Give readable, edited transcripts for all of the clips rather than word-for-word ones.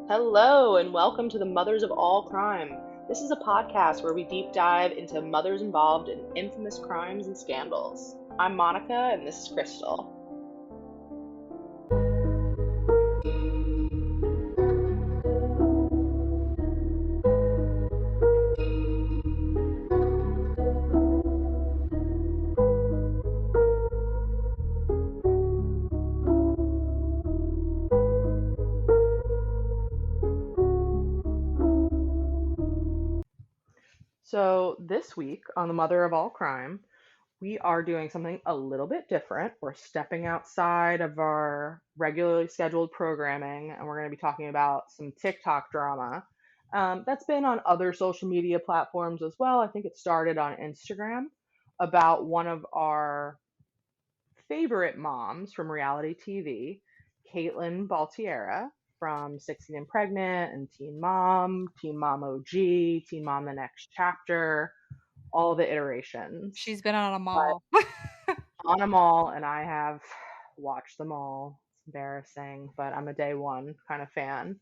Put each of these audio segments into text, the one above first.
Hello, and welcome to the Mothers of All Crime. This is a podcast where we deep dive into mothers involved in infamous crimes and scandals. I'm Monica, and this is Crystal. So, this week on the Mother of All Crime, we are doing something a little bit different. We're stepping outside of our regularly scheduled programming, and we're going to be talking about some TikTok drama that's been on other social media platforms as well. I think it started on Instagram about one of our favorite moms from reality TV, Caitlyn Baltierra from 16 and Pregnant and Teen Mom OG, Teen Mom The Next Chapter, all the iterations. She's been on them But all. on them all, and I have watched them all. It's embarrassing, but I'm a day one kind of fan.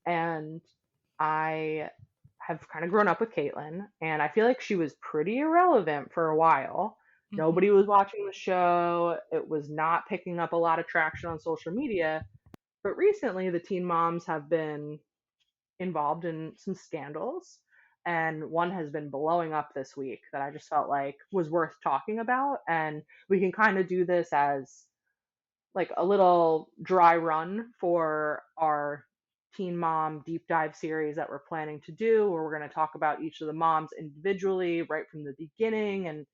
And I have kind of grown up with Caitlyn, and I feel like she was pretty irrelevant for a while. Mhm. Nobody was watching the show. It was not picking up a lot of traction on social media. But recently, the teen moms have been involved in some scandals, and one has been blowing up this week that I just felt like was worth talking about. And we can kind of do this as like a little dry run for our teen mom deep dive series that we're planning to do, where we're going to talk about each of the moms individually right from the beginning and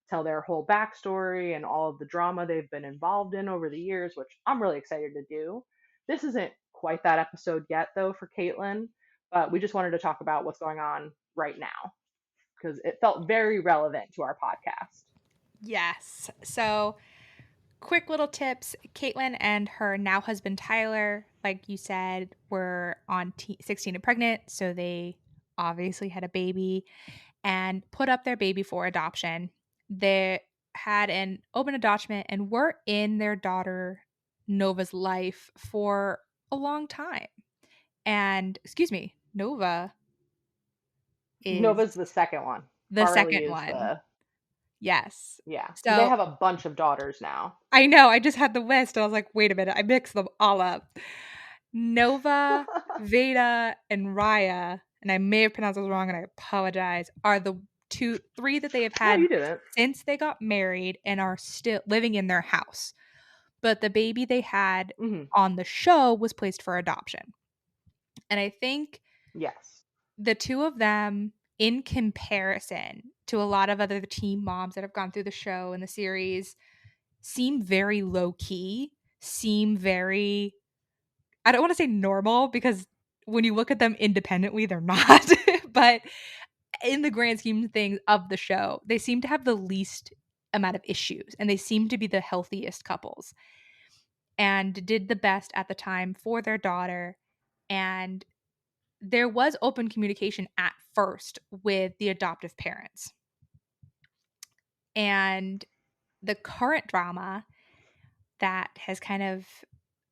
tell their whole backstory and all of the drama they've been involved in over the years, which I'm really excited to do. This isn't quite that episode yet, though, for Caitlyn, but we just wanted to talk about what's going on right now because it felt very relevant to our podcast. Yes. So, quick little tips. Caitlyn and her now husband Tyler, like you said, were on 16 and Pregnant. So, they obviously had a baby and put up their baby for adoption. They had an open adoption and were in their daughter Nova's life for a long time. And, excuse me, Nova is Nova's the second one. the Carly second is one. the Yes. Yeah, because they So have a bunch of daughters now. I know, I just had the list, and I was like, "Wait a minute, I mixed them all up." Nova, Veda, and Raya, and I may have pronounced those wrong, and I apologize, are the 3 that they have No, had you didn't. since they got married and are still living in their house. But the baby they had Hmm. on the show was placed for adoption. And I think Yes. the 2 of them, in comparison to a lot of other teen moms that have gone through the show and the series, seem very low key, seem very, I don't want to say normal because when you look at them independently, they're not. But in the grand scheme of things of the show, they seem to have the least amount of issues and they seem to be the healthiest couples and did the best at the time for their daughter. And there was open communication at first with the adoptive parents. And the current drama that has kind of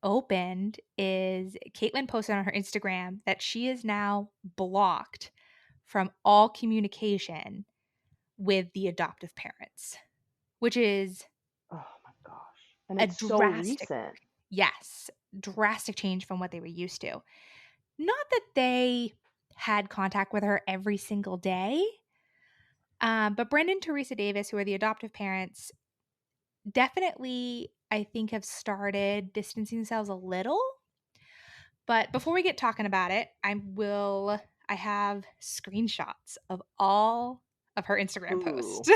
opened is Caitlyn posted on her Instagram that she is now blocked from all communication with the adoptive parents, which is Oh my gosh. And a it's so drastic, recent. yes, drastic change from what they were used to. Not that they had contact with her every single day, but Brandon and Teresa Davis, who are the adoptive parents, definitely, I think, have started distancing themselves a little. But before we get talking about it, I have screenshots of all of her Instagram Ooh. posts.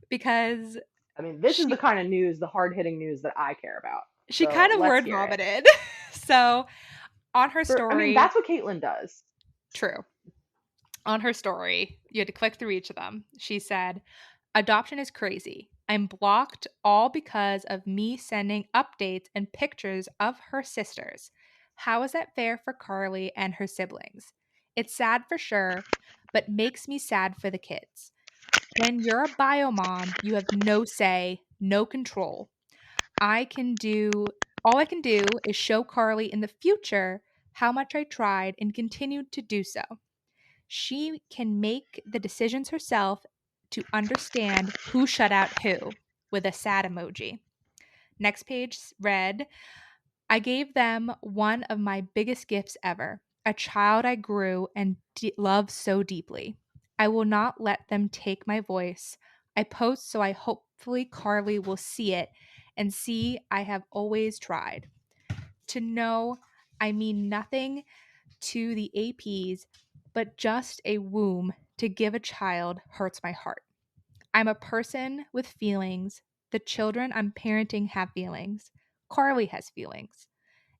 Because I mean, this is the she kind of news, the hard hitting news that I care about. she So kind of let's word hear it. vomited. So on her I mean, story, that's what Caitlyn does. true. On her story, you had to click through each of them. She said, "Adoption is crazy. I'm blocked all because of me sending updates and pictures of her sisters. How is that fair for Carly and her siblings? It's sad for sure, but makes me sad for the kids. When you're a bio mom, you have no say, no control. I can do All I can do is show Carly in the future how much I tried and continued to do so. She can make the decisions herself to understand who shut out who, with a sad emoji. Next page read, I gave them one of my biggest gifts ever, a child I grew and loved so deeply. I will not let them take my voice. I post so I hopefully Carly will see it and see I have always tried. To know I mean nothing to the APs, but just a womb to give a child hurts my heart. I'm a person with feelings. The children I'm parenting have feelings. Carly has feelings.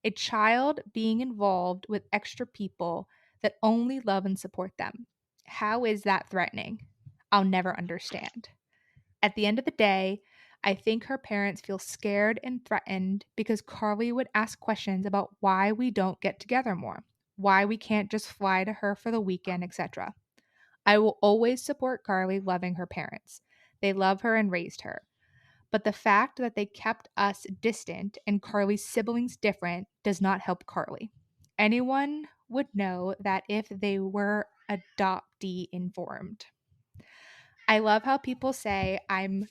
A child being involved with extra people that only love and support them. How is that threatening? I'll never understand. At the end of the day, I think her parents feel scared and threatened because Carly would ask questions about why we don't get together more, why we can't just fly to her for the weekend, etc. I will always support Carly loving her parents. They love her and raised her. But the fact that they kept us distant and Carly's siblings different does not help Carly. Anyone would know that if they were adoptee informed. I love how people say I'm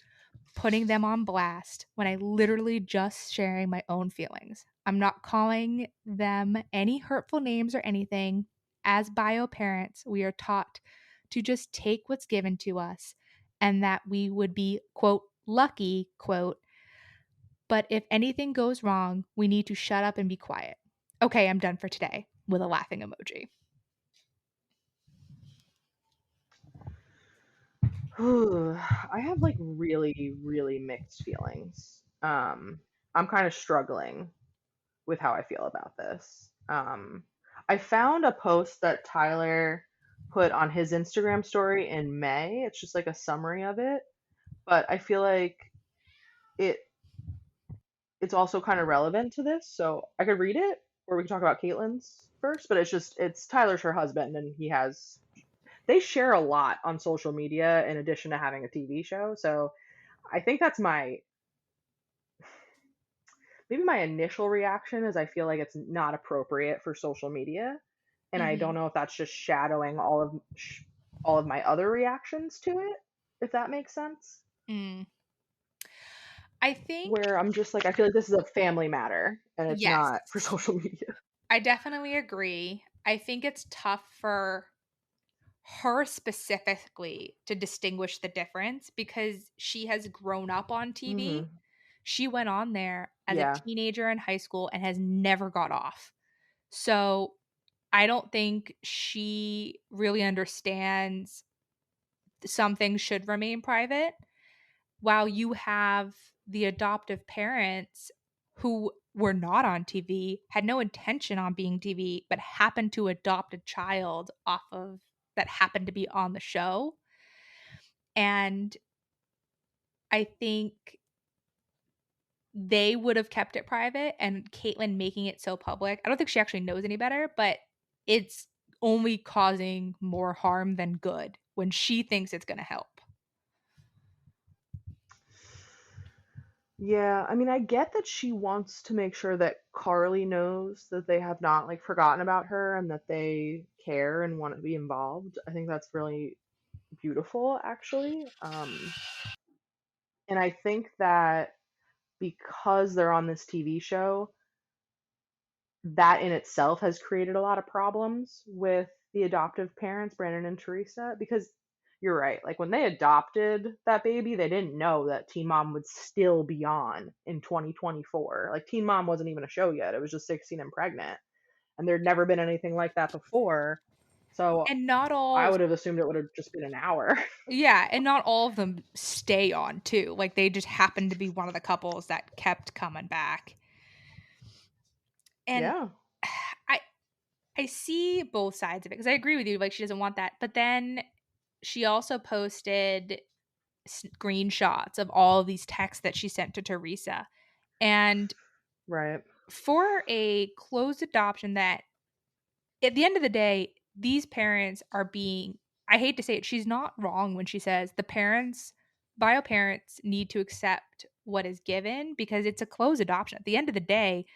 putting them on blast when I literally just sharing my own feelings. I'm not calling them any hurtful names or anything. As bio parents, we are taught to just take what's given to us and that we would be, quote, lucky, quote, but if anything goes wrong, we need to shut up and be quiet. Okay, I'm done for today with a laughing emoji. I have like really, really mixed feelings. I'm kind of struggling with how I feel about this. I found a post that Tyler put on his Instagram story in May. It's just like a summary of it, but I feel like it it's also kind of relevant to this. So I could read it, or we can talk about Caitlyn's first. But it's Tyler's her husband, and they share a lot on social media in addition to having a TV show. So I think that's maybe my initial reaction is I feel like it's not appropriate for social media, and I Mm-hmm. don't know if that's just shadowing all of my other reactions to it, if that makes sense. Mm. I think, Where I'm just like I feel like this is a family matter and it's yes, not for social media. I definitely agree. I think it's tough for her specifically to distinguish the difference because she has grown up on TV. Mhm. She went on there as a Yeah. teenager in high school and has never got off. So I don't think she really understands some things should remain private, while you have the adoptive parents who were not on TV, had no intention on being TV, but happened to adopt a child off of that happened to be on the show. And I think they would have kept it private, and Caitlyn making it so public. I don't think she actually knows any better, but it's only causing more harm than good when she thinks it's going to help. Yeah, I mean, I get that she wants to make sure that Carly knows that they have not like forgotten about her and that they care and want to be involved. I think that's really beautiful, actually. And I think that because they're on this TV show, that in itself has created a lot of problems with the adoptive parents, Brandon and Teresa, because you're right. Like when they adopted that baby, they didn't know that Teen Mom would still be on in 2024. Like Teen Mom wasn't even a show yet. It was just 16 and pregnant. And there'd never been anything like that before. So And not I all would have assumed it would have just been an hour. Yeah, and not all of them stay on too. Like they just happen to be one of the couples that kept coming back. And Yeah. I I see both sides of it because I agree with you. Like she doesn't want that, but then she also posted screenshots of all of these texts that she sent to Teresa. And Right. for a closed adoption, that at the end of the day, these parents are being, I hate to say it, she's not wrong when she says the parents, bio parents need to accept what is given because it's a closed adoption. At the end of the day,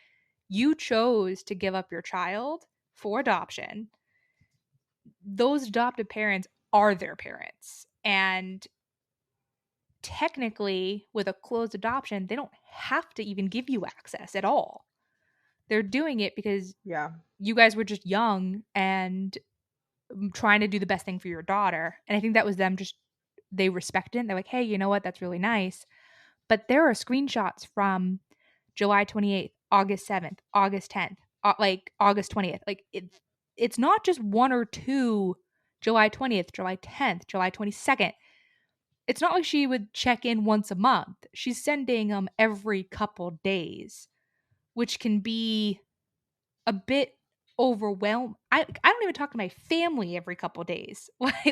you chose to give up your child for adoption. Those adoptive parents are their parents. And technically, with a closed adoption, they don't have to even give you access at all. They're doing it because Yeah. you guys were just young and trying to do the best thing for your daughter. And I think that was them just, they respect it. They're like, hey, you know what? That's really nice. But there are screenshots from July 28th, August 7th, August 10th, like August 20th. Like it's not just one or two July 20th, July 10th, July 22nd. It's not like she would check in once a month. She's sending them every couple days, which can be a bit overwhelmed. I don't even talk to my family every couple days,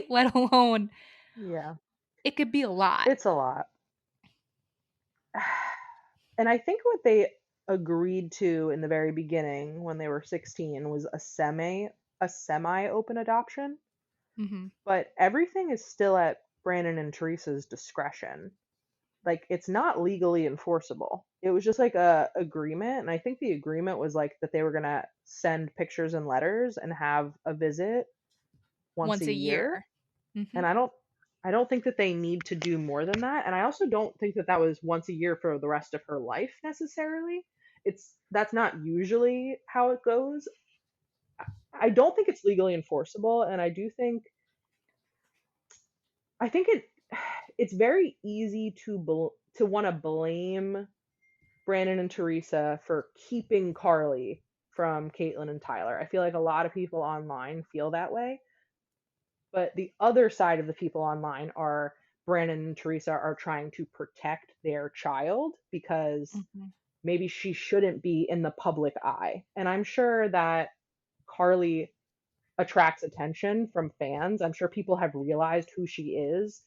let alone Yeah. it could be a lot. It's a lot. And I think what they agreed to in the very beginning when they were 16 was a semi open adoption, Mhm. but everything is still at Brandon and Teresa's discretion. Like it's not legally enforceable. It was just like a agreement, and I think the agreement was like that they were going to send pictures and letters and have a visit once a Once a year. year. Mhm. And I don't think that they need to do more than that. And I also don't think that that was once a year for the rest of her life necessarily. That's not usually how it goes. I don't think it's legally enforceable, and I think it's very easy to want to blame Brandon and Teresa for keeping Carly from Caitlyn and Tyler. I feel like a lot of people online feel that way. But the other side of the people online are Brandon and Teresa are trying to protect their child because Mhm. maybe she shouldn't be in the public eye. And I'm sure that Carly attracts attention from fans. I'm sure people have realized who she is.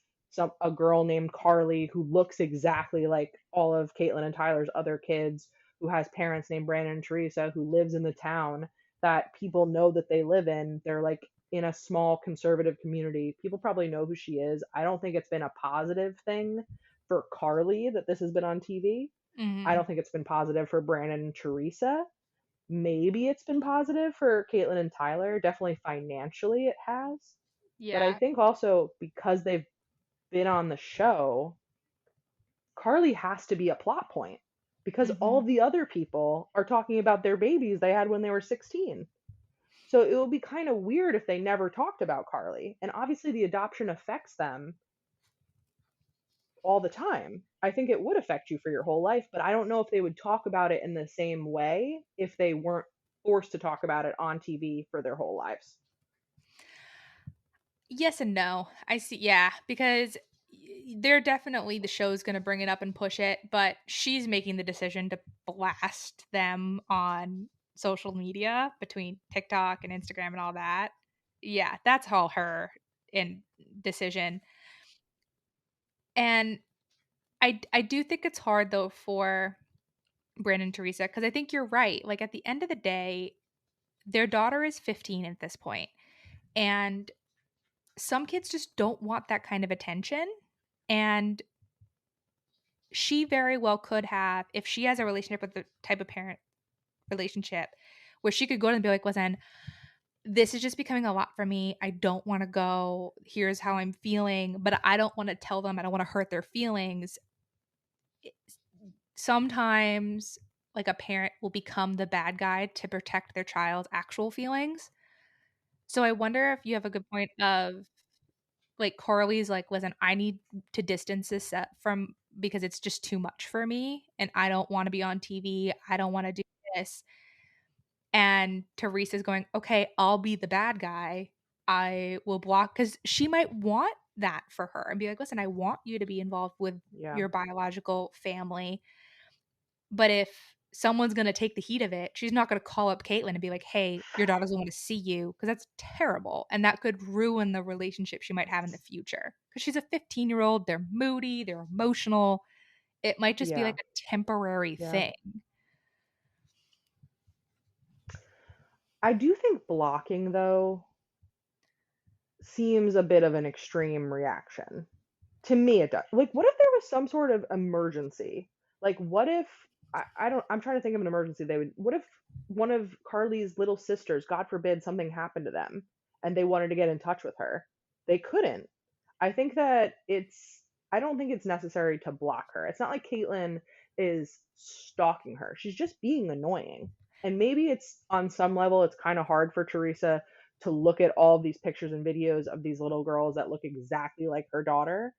A girl named Carly who looks exactly like all of Caitlyn and Tyler's other kids, who has parents named Brandon and Teresa, who lives in the town that people know that they live in. They're like in a small conservative community. People probably know who she is. I don't think it's been a positive thing for Carly that this has been on TV. I Mhm. don't think it's been positive for Brandon and Teresa. Maybe it's been positive for Caitlyn and Tyler. Definitely financially it has. But I Yeah. think also because they've been on the show, Carly has to be a plot point because all Mhm. the other people are talking about their babies they had when they were 16. So it would be kind of weird if they never talked about Carly. And obviously the adoption affects them all the time. I think it would affect you for your whole life, but I don't know if they would talk about it in the same way if they weren't forced to talk about it on TV for their whole lives. Yes and no. I see, yeah, because they're definitely the show's gonna bring it up and push it, but she's making the decision to blast them on social media between TikTok and Instagram and all that. Yeah, that's all her in decision. And I do think it's hard though for Brandon and Teresa because I think you're right. Like at the end of the day, their daughter is 15 at this point, and some kids just don't want that kind of attention. And she very well could have, if she has a relationship with the type of parent relationship where she could go and be like, listen, this is just becoming a lot for me. I don't want to go. Here's how I'm feeling, but I don't want to tell them. I don't want to hurt their feelings. Sometimes, like a parent will become the bad guy to protect their child's actual feelings. So I wonder if you have a good point of like Carly's like, listen, I need to distance this set from because it's just too much for me and I don't want to be on TV. I don't want to do this. And Teresa's going, okay, I'll be the bad guy. I will block because she might want that for her and be like, listen, I want you to be involved with Yeah. your biological family. But if someone's going to take the heat of it, she's not going to call up Caitlyn and be like, hey, your daughter doesn't want to see you because that's terrible. And that could ruin the relationship she might have in the future because she's a 15-year-old. They're moody, they're emotional. It might just be like Yeah. a temporary Yeah. thing. I do think blocking though seems a bit of an extreme reaction. To me it does. Like what if there was some sort of emergency? Like, what if I don't? I'm trying to think of an emergency. They would. What if one of Carly's little sisters, God forbid, something happened to them, and they wanted to get in touch with her? They couldn't. I think that it's. I don't think it's necessary to block her. It's not like Caitlyn is stalking her. She's just being annoying. And maybe it's on some level, it's kind of hard for Teresa to look at all of these pictures and videos of these little girls that look exactly like her daughter,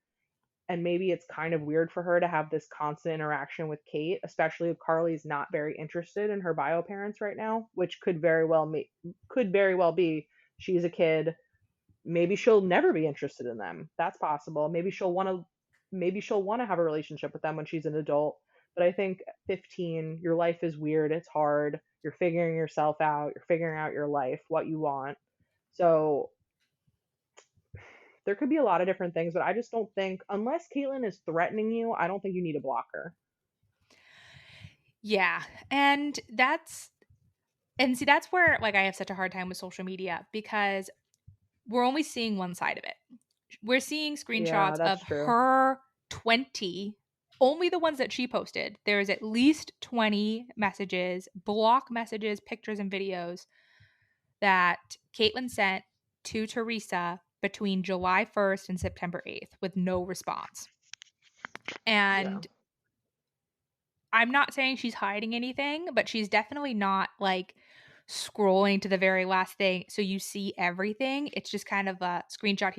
and maybe it's kind of weird for her to have this constant interaction with Kate, especially if Carly's not very interested in her bio parents right now, which could very well be she's a kid. Maybe she'll never be interested in them. That's possible. Maybe she'll want to have a relationship with them when she's an adult. But I think 15, your life is weird, it's hard. You're figuring yourself out, you're figuring out your life, what you want. So there could be a lot of different things, but I just don't think, unless Caitlyn is threatening you, I don't think you need to block her. Yeah. And see, that's where like I have such a hard time with social media because we're only seeing one side of it. We're seeing Yeah, screenshots that's of true. her 20, only the ones that she posted. There is at least 20 messages, block messages, pictures, and videos that Caitlyn sent to Teresa between July 1st and September 8th with no response. Yeah. And I'm not saying she's hiding anything, but she's definitely not like scrolling to the very last thing so you see everything. It's just kind of a screenshot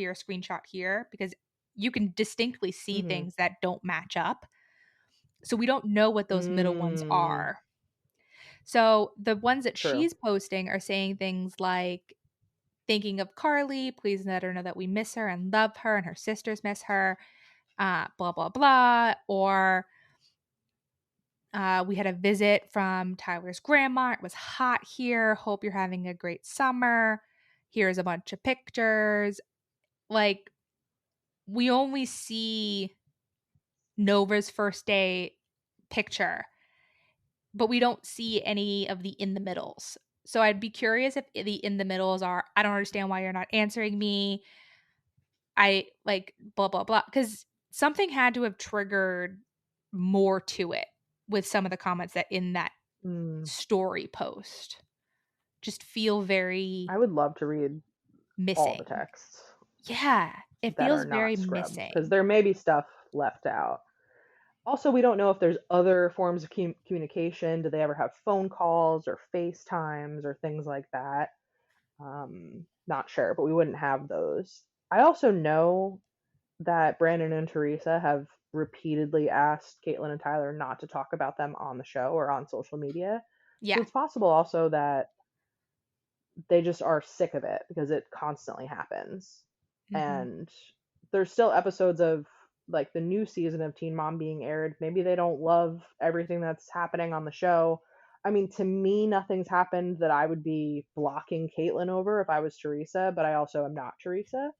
here, because you can distinctly see Mm-hmm. things that don't match up. So we don't know what those middle ones Mm, are. So the ones that true. she's posting are saying things like, thinking of Carly, please let her know that we miss her and love her and her sisters miss her, blah, blah, blah. Or we had a visit from Tyler's grandma. It was hot here. Hope you're having a great summer. Here's a bunch of pictures. Like, we only see Nova's first day picture, but we don't see any of the in the middles. So I'd be curious if the in the middles are, I don't understand why you're not answering me. I like blah, blah, blah. Because something had to have triggered more to it with some of the comments that in that Mm. story post just feel very I would love to read all the missing. texts Yeah, it that feels are very not scrubbed because missing. there may be stuff left out. Also, we don't know if there's other forms of communication. Do they ever have phone calls or FaceTimes or things like that? Not sure, but we wouldn't have those. I also know that Brandon and Teresa have repeatedly asked Caitlyn and Tyler not to talk about them on the show or on social media. So Yeah. it's possible also that they just are sick of it because it constantly happens. Hmm. And there's still episodes of like the new season of Teen Mom being aired. Maybe they don't love everything that's happening on the show. I mean, to me, nothing's happened that I would be blocking Caitlyn over if I was Teresa, but I also am not Teresa.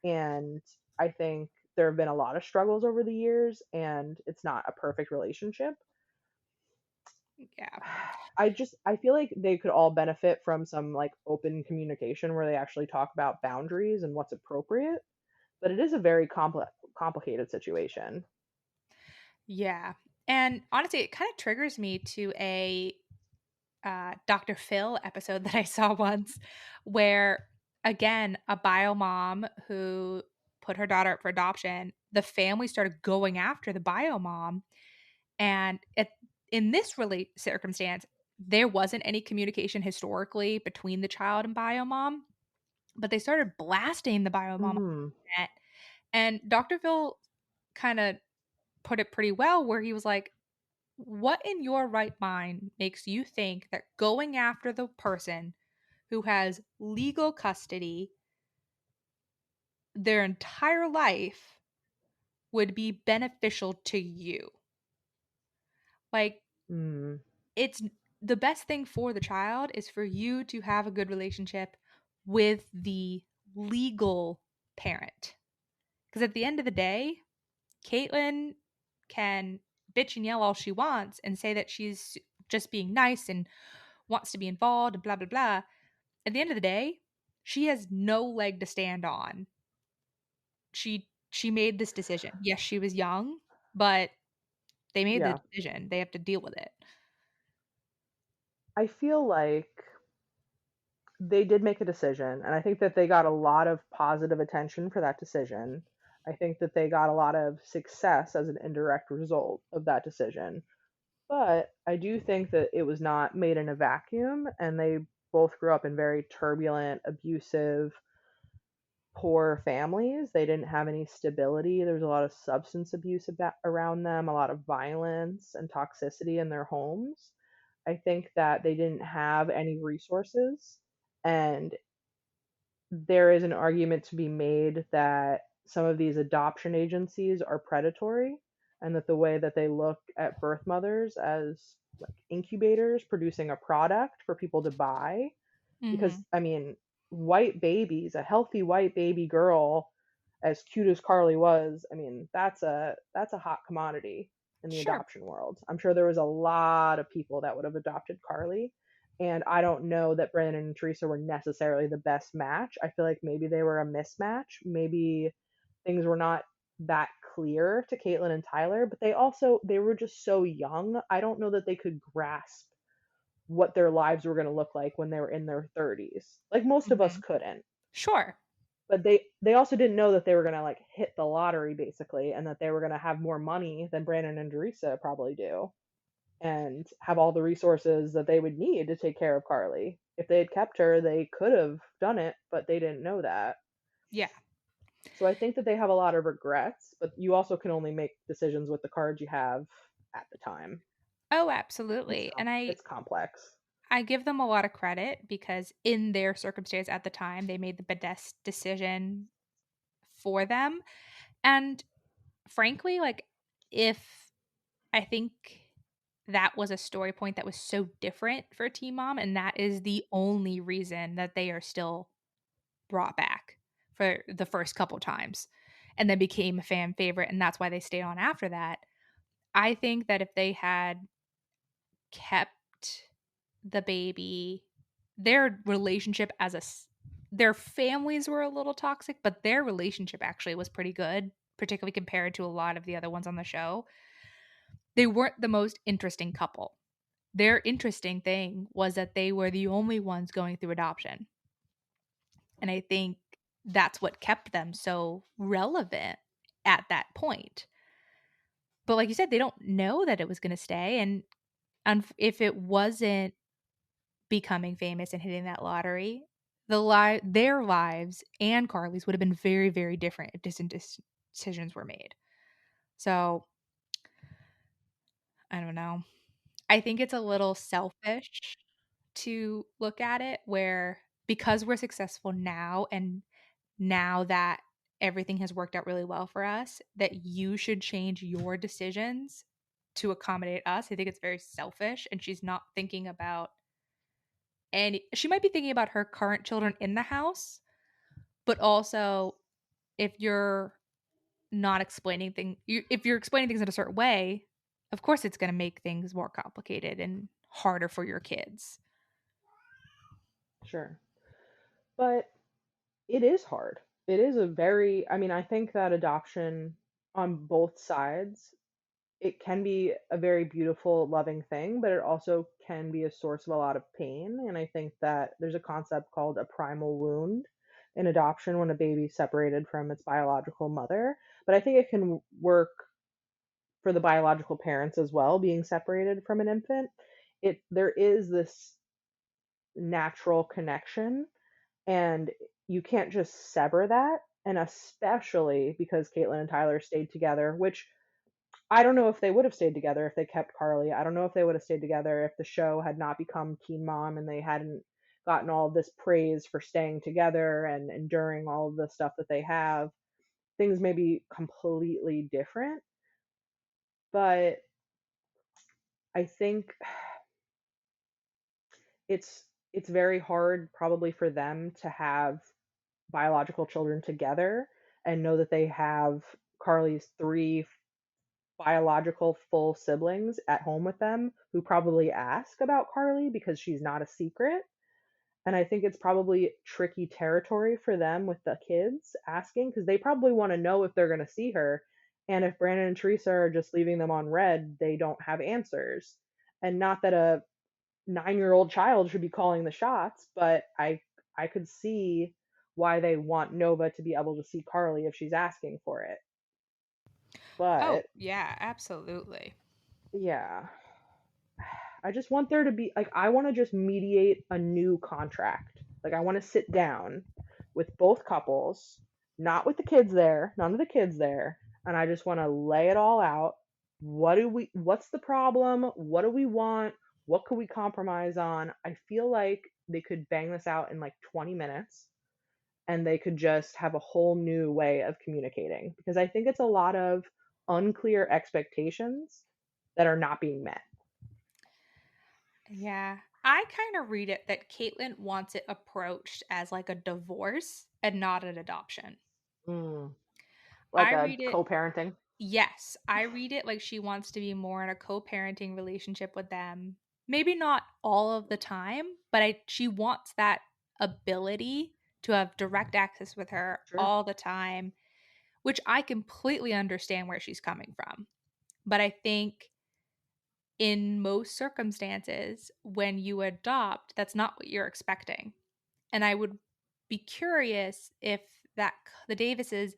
And I think there have been a lot of struggles over the years, and it's not a perfect relationship. Yeah. I feel like they could all benefit from some like open communication where they actually talk about boundaries and what's appropriate, but it is a very complicated situation. Yeah. And honestly, it kind of triggers me to a Dr. Phil episode that I saw once where, again, a bio mom who put her daughter up for adoption, the family started going after the bio mom. And in this really circumstance, there wasn't any communication historically between the child and bio mom, but they started blasting the bio mom on Mm, the internet. And Dr. Phil kind of put it pretty well, where he was like, what in your right mind makes you think that going after the person who has legal custody their entire life would be beneficial to you? Like, mm, it's the best thing for the child is for you to have a good relationship with the legal parent. Because at the end of the day, Caitlyn can bitch and yell all she wants and say that she's just being nice and wants to be involved and blah, blah, blah. At the end of the day, she has no leg to stand on. She made this decision. Yes, she was young, but They made the Yeah. decision. They have to deal with it. I feel like they did make a decision, and I think that they got a lot of positive attention for that decision. I think that they got a lot of success as an indirect result of that decision. But I do think that it was not made in a vacuum, and they both grew up in very turbulent, abusive, poor families. They didn't have any stability. There was a lot of substance abuse around them, a lot of violence and toxicity in their homes. I think that they didn't have any resources, and there is an argument to be made that some of these adoption agencies are predatory, and that the way that they look at birth mothers as like incubators producing a product for people to buy, because Mhm. I mean, white babies, a healthy white baby girl, as cute as Carly was, I mean, that's a hot commodity in the Sure. adoption world. I'm sure there was a lot of people that would have adopted Carly, and I don't know that Brandon and Teresa were necessarily the best match. I feel like maybe they were a mismatch. Maybe things were not that clear to Caitlyn and Tyler, but they were just so young. I don't know that they could grasp what their lives were going to look like when they were in their 30s. Like most of us Mhm. couldn't. Sure. But they also didn't know that they were going to like hit the lottery basically, and that they were going to have more money than Brandon and Teresa probably do, and have all the resources that they would need to take care of Carly. If they had kept her, they could have done it, but they didn't know that. Yeah. So I think that they have a lot of regrets, but you also can only make decisions with the cards you have at the time. Oh, absolutely. And It's complex. I give them a lot of credit because in their circumstance at the time, they made the best decision for them. And frankly, like, if I think that was a story point that was so different for Teen Mom, and that is the only reason that they are still brought back for the first couple times and then became a fan favorite, and that's why they stayed on after that. I think that if they had kept the baby, their relationship their families were a little toxic, but their relationship actually was pretty good, particularly compared to a lot of the other ones on the show. They weren't the most interesting couple. Their interesting thing was that they were the only ones going through adoption. And I think that's what kept them so relevant at that point. But like you said, they don't know that it was going to stay. And if it wasn't becoming famous and hitting that lottery, their lives and Carly's would have been very, very different if decisions were made. So I don't know. I think it's a little selfish to look at it where because we're successful now and now that everything has worked out really well for us, that you should change your decisions to accommodate us. I think it's very selfish and she's not thinking about she might be thinking about her current children in the house, but also if you're not explaining things if you're explaining things in a certain way, of course it's going to make things more complicated and harder for your kids. Sure. But it is hard. It is a very, I mean, I think that adoption on both sides, it can be a very beautiful, loving thing, but it also can be a source of a lot of pain. And I think that there's a concept called a primal wound in adoption when a baby's separated from its biological mother. But I think it can work for the biological parents as well, being separated from an infant. There is this natural connection, and you can't just sever that. And especially because Caitlyn and Tyler stayed together, which I don't know if they would have stayed together if they kept Carly. I don't know if they would have stayed together if the show had not become Teen Mom and they hadn't gotten all this praise for staying together and enduring all of the stuff that they have. Things may be completely different, but I think it's very hard probably for them to have biological children together and know that they have Carly's three biological full siblings at home with them who probably ask about Carly because she's not a secret. And I think it's probably tricky territory for them with the kids asking because they probably want to know if they're going to see her. And if Brandon and Teresa are just leaving them on red, they don't have answers. And not that a 9-year-old child should be calling the shots, but I could see why they want Nova to be able to see Carly if she's asking for it. Oh, But yeah, absolutely. yeah, I just want there to be like I want to just mediate a new contract. Like I want to sit down with both couples, not with the kids there, none of the kids there, and I just want to lay it all out. What's the problem? What do we want? What could we compromise on? I feel like they could bang this out in like 20 minutes and they could just have a whole new way of communicating because I think it's a lot of unclear expectations that are not being met. Yeah. I kind of read it that Caitlyn wants it approached as like a divorce and not an adoption. Mm. Like I a read it, co-parenting. yes, I read it like she wants to be more in a co parenting relationship with them. Maybe not all of the time, but she wants that ability to have direct access with her Sure. all the time, which I completely understand where she's coming from. But I think in most circumstances, when you adopt, that's not what you're expecting. And I would be curious if that the Davises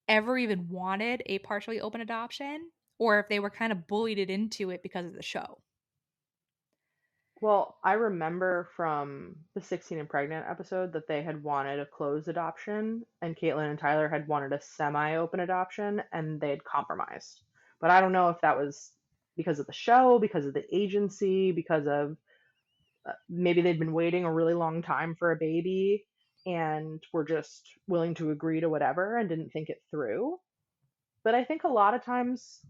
ever even wanted a partially open adoption or if they were kind of bullied it into it because of the show. Well, I remember from the 16 and Pregnant episode that they had wanted a closed adoption, and Caitlin and Tyler had wanted a semi open adoption, and they had compromised. But I don't know if that was because of the show, because of the agency, because of maybe they'd been waiting a really long time for a baby and were just willing to agree to whatever and didn't think it through. But I think a lot of times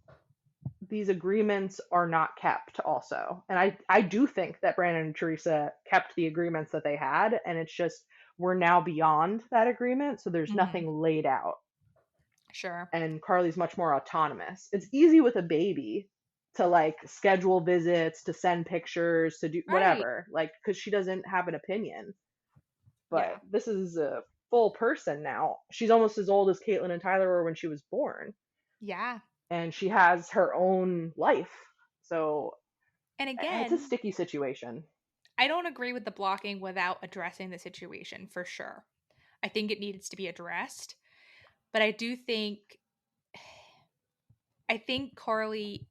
these agreements are not kept also. And I do think that Brandon and Teresa kept the agreements that they had, and it's just we're now beyond that agreement, so there's Mhm. nothing laid out. Sure. And Carly's much more autonomous. It's easy with a baby to like schedule visits, to send pictures, to do Right. whatever, like because she doesn't have an opinion. But Yeah. this is a full person now. She's almost as old as Caitlin and Tyler were when she was born, Yeah. and she has her own life. So And it's a again, sticky situation. I don't agree with the blocking without addressing the situation for sure. I think it needs to be addressed, but I think Carly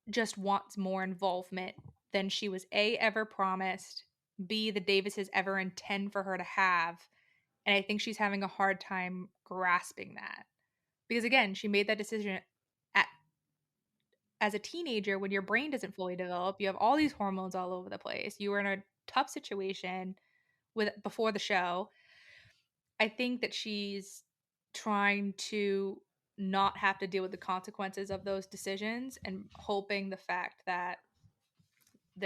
just wants more involvement than she was A ever promised, B the Davises ever intend for her to have, and I think she's having a hard time grasping that. Because again, she made that decision at as a teenager when your brain doesn't fully develop, you have all these hormones all over the place. You were in a tough situation with before the show. I think that she's trying to not have to deal with the consequences of those decisions and hoping the fact that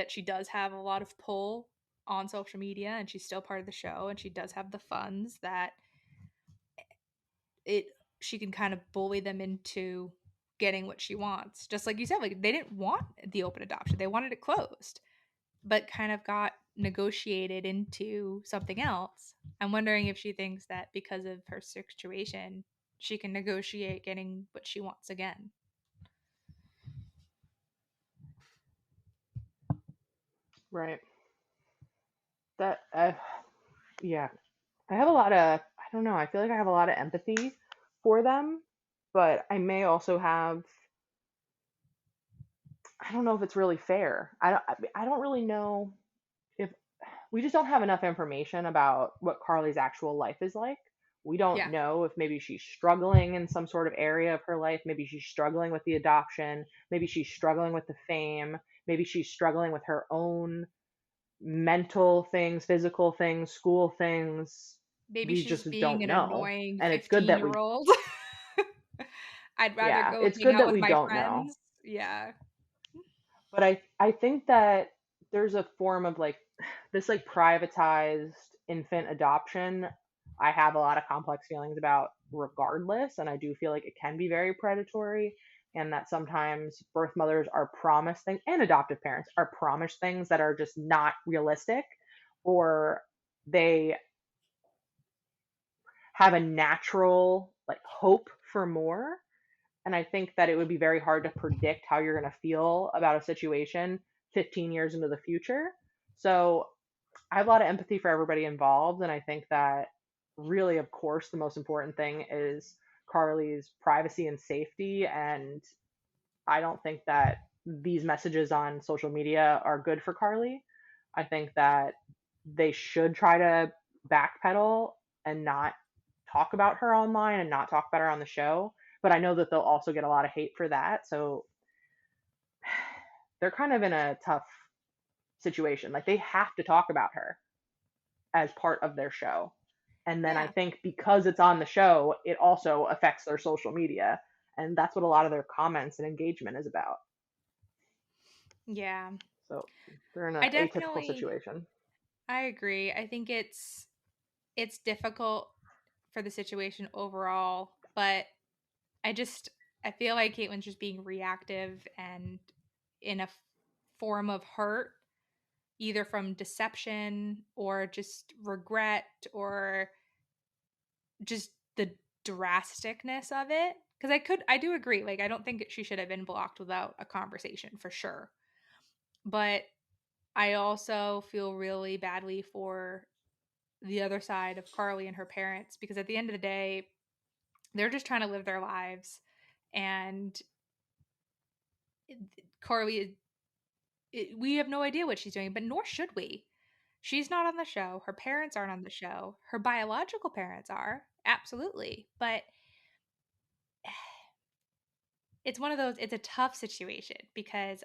she does have a lot of pull on social media and she's still part of the show and she does have the funds that it she can kind of bully them into getting what she wants. Just like you said, like they didn't want the open adoption. They wanted it closed, but kind of got negotiated into something else. I'm wondering if she thinks that because of her situation, she can negotiate getting what she wants again. Right. That yeah. I have a lot of I don't know, I feel like I have a lot of empathy for them, but I may also have I don't know if it's really fair. I don't really know if we just don't have enough information about what Carly's actual life is like. We don't Yeah. know if maybe she's struggling in some sort of area of her life. Maybe she's struggling with the adoption. Maybe she's struggling with the fame. Maybe she's struggling with her own mental things, physical things, school things. Maybe We she's just just being don't an know. annoying And it's good that we, 15-year-old. I'd rather yeah, go it's hang good out that with we my don't know. friends. Yeah. But I think that there's a form of like this like privatized infant adoption I have a lot of complex feelings about regardless, and I do feel like it can be very predatory, and that sometimes birth mothers are promised things and adoptive parents are promised things that are just not realistic, or they have a natural like hope for more, And I think that it would be very hard to predict how you're going to feel about a situation 15 years into the future. So I have a lot of empathy for everybody involved. And I think that really, of course, the most important thing is Carly's privacy and safety. And I don't think that these messages on social media are good for Carly. I think that they should try to backpedal and not talk about her online and not talk about her on the show. But I know that they'll also get a lot of hate for that. So they're kind of in a tough situation. Like they have to talk about her as part of their show. And then I Yeah. think because it's on the show, it also affects their social media. And that's what a lot of their comments and engagement is about. Yeah. So they're in I an atypical definitely situation. I agree. I think it's difficult for the situation overall, but I just I feel like Caitlyn's just being reactive and in a form of hurt, either from deception or just regret or just the drasticness of it. Because I do agree. Like, I don't think she should have been blocked without a conversation for sure. But I also feel really badly for the other side of Carly and her parents because at the end of the day, they're just trying to live their lives. And Carly, we have no idea what she's doing, but nor should we. She's not on the show. Her parents aren't on the show. Her biological parents are, absolutely. But it's one of those, it's a tough situation because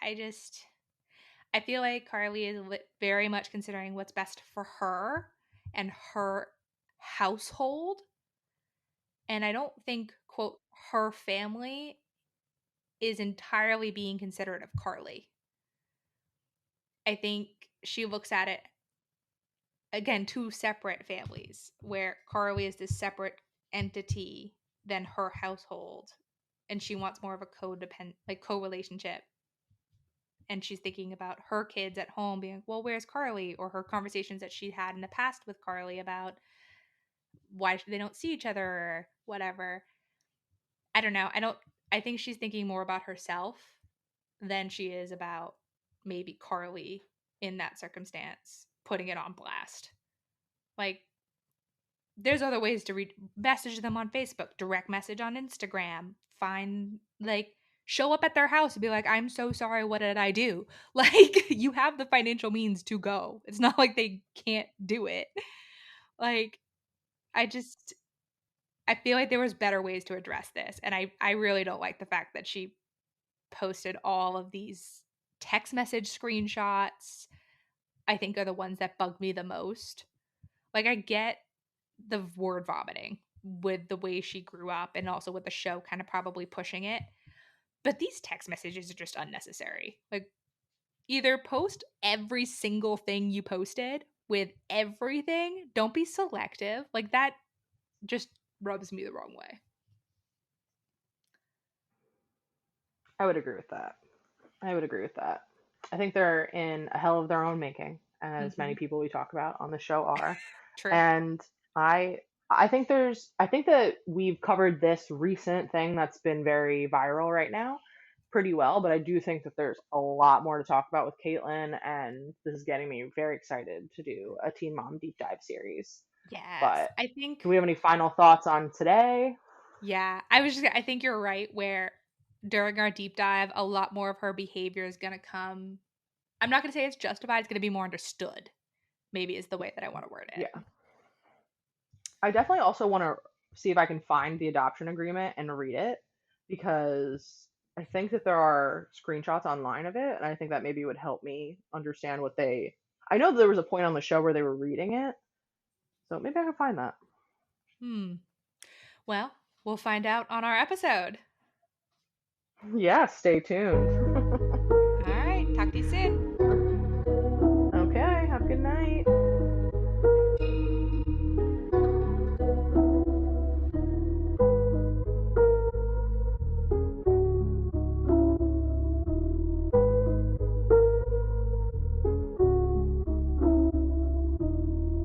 I just, I feel like Carly is very much considering what's best for her and her household. And I don't think, quote, her family is entirely being considerate of Carly. I think she looks at it again, two separate families where Carly is this separate entity than her household, and she wants more of a codependent, like co-relationship. And she's thinking about her kids at home being, well, where's Carly? Or her conversations that she had in the past with Carly about why they don't see each other or whatever. I don't know. I think she's thinking more about herself than she is about maybe Carly in that circumstance, putting it on blast. Like, there's other ways to message them on Facebook, direct message on Instagram, find like show up at their house and be like, I'm so sorry, what did I do? Like, you have the financial means to go. It's not like they can't do it. Like, I just I feel like there was better ways to address this. And I really don't like the fact that she posted all of these text message screenshots. I think are the ones that bug me the most. Like, I get the word vomiting with the way she grew up and also with the show kind of probably pushing it. But these text messages are just unnecessary. Like, either post every single thing you posted with everything, don't be selective. Like, that just rubs me the wrong way. I would agree with that. I would agree with that. I think they're in a hell of their own making, as many Mm-hmm. people we talk about on the show are. True. And I I think that we've covered this recent thing that's been very viral right now pretty well, but I do think that there's a lot more to talk about with Caitlyn, and this is getting me very excited to do a Teen Mom deep dive series. Yes. But I think, do we have any final thoughts on today? yeah, I think you're right where during our deep dive, a lot more of her behavior is going to come. I'm not going to say it's justified, it's going to be more understood, maybe is the way that I want to word it. Yeah. I definitely also want to see if I can find the adoption agreement and read it because I think that there are screenshots online of it, and I think that maybe would help me understand what they. I know there was a point on the show where they were reading it, so maybe I can find that. Hmm. Well, we'll find out on our episode. Yeah, stay tuned.